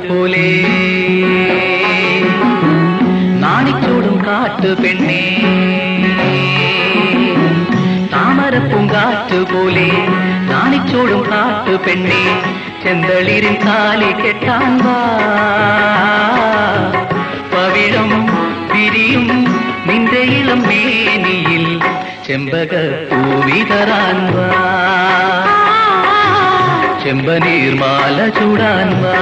പോലെ നാണിച്ചോടും കാട്ടു പെണ്ണേ താമരപ്പൂങ്കാറ്റു പോലെ നാണിച്ചോടും കാട്ടു പെണ്ണേ ചെന്തളിരിൻ കാലി കെട്ടാൻ വാ പവിഴം വിരിയും നിന്റെ ഇളം മേനിയിൽ ചെമ്പകപ്പൂവിതറാൻ വാ ചെമ്പനീർമാല ചൂടാൻ വാ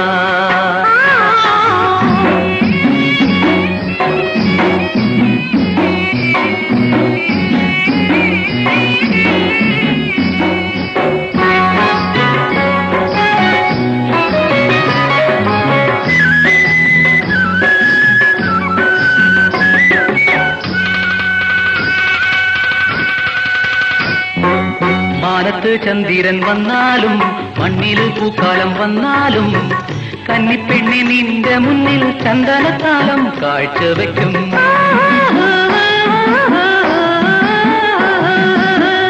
മാനത്ത് ചന്ദ്രൻ വന്നാലും മണ്ണിൽ പൂക്കാലം വന്നാലും കന്നിപ്പെണ്ണി നിന്റെ മുന്നിൽ ചന്ദനത്താലം കാഴ്ചവെക്കും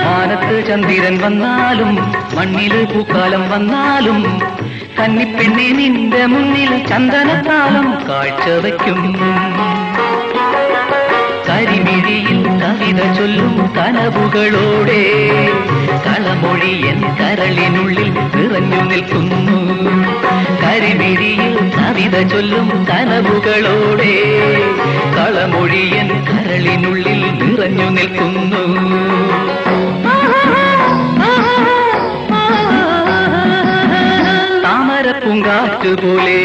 മാനത്ത് ചന്ദ്രൻ വന്നാലും മണ്ണിൽ പൂക്കാലം വന്നാലും കന്നിപ്പെണ്ണി നിന്റെ മുന്നിൽ ചന്ദനത്താലം കാഴ്ചവെക്കും കരിമിഴിയിൽ കവിത ചൊല്ലും കനവുകളോടെ കളമൊഴി എൻ കരളിനുള്ളിൽ നിറഞ്ഞു നിൽക്കുന്നു കരിമിഴിയിൽ കവിത ചൊല്ലും കനവുകളോടെ കളമൊഴി എൻ കരളിനുള്ളിൽ നിറഞ്ഞു നിൽക്കുന്നു താമരപ്പൂങ്കാറ്റു പോലെ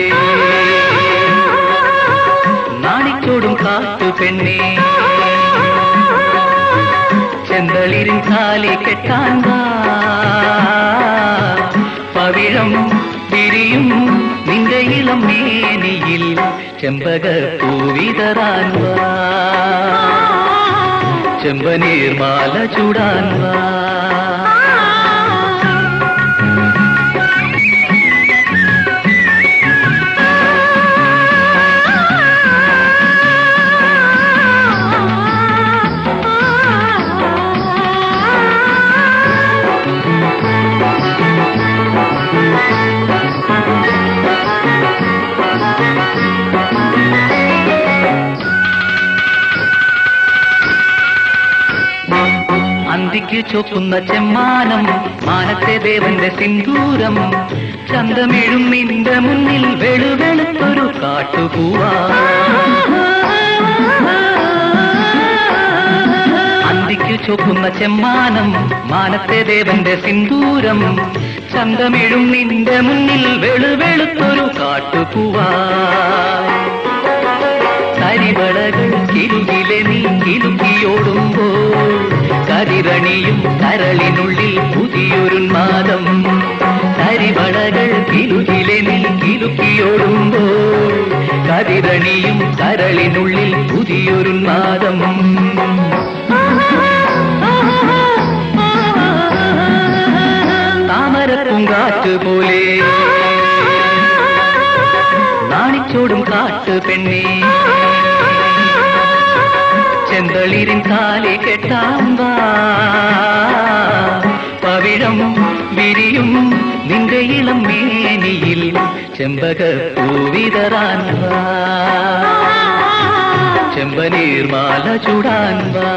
നാണിച്ചോടും കാട്ടു പെണ്ണേ ചെന്തളിരിൻ കാലി കെട്ടാൻ വാ പവിഴം വിരിയും നിന്റെ ഇളം മേനിയിൽ ചെമ്പകപ്പൂവിതറാൻ വാ ചെമ്പനീർമാല ചൂടാൻ വാ അന്തിക്ക് ചൊക്കുന്ന ചെമ്മാനം മാനത്തെ ദേവന്റെ സിന്ദൂരം ചന്തമിഴും നിന്റെ മുന്നിൽ വെളുവെളുത്തൊരു കാട്ടുപൂവാ അന്തിക്ക് ചൊക്കുന്ന ചെമ്മാനം മാനത്തെ ദേവന്റെ സിന്ദൂരം ചന്തമിഴും നിന്റെ മുന്നിൽ വെളുവെളുത്തൊരു കാട്ടുപൂവാ കരിവളകൾ കിലുകിലെ നീ കിലുക്കിയോടുമ്പോൾ കരിരണിയും കരളിനുള്ളിൽ പുതിയൊരുന്മാദം കരിവളകൾ കിലുകിലെ നീ കിലുക്കിയോടുമ്പോൾ കരിരണിയും കരളിനുള്ളിൽ പുതിയൊരുന്മാദം താമരപ്പൂങ്കാറ്റു പോലെ നാണിച്ചോടും കാട്ടു പെണ്ണേ ചെന്തളിരിൻ കാലി കെട്ടാൻ വാ പവിഴം വിരിയും നിന്റെ ഇളം മേനിയിൽ ചെമ്പകപ്പൂവിതറാൻ വാ ചെമ്പനീർമാല ചൂടാൻ വാ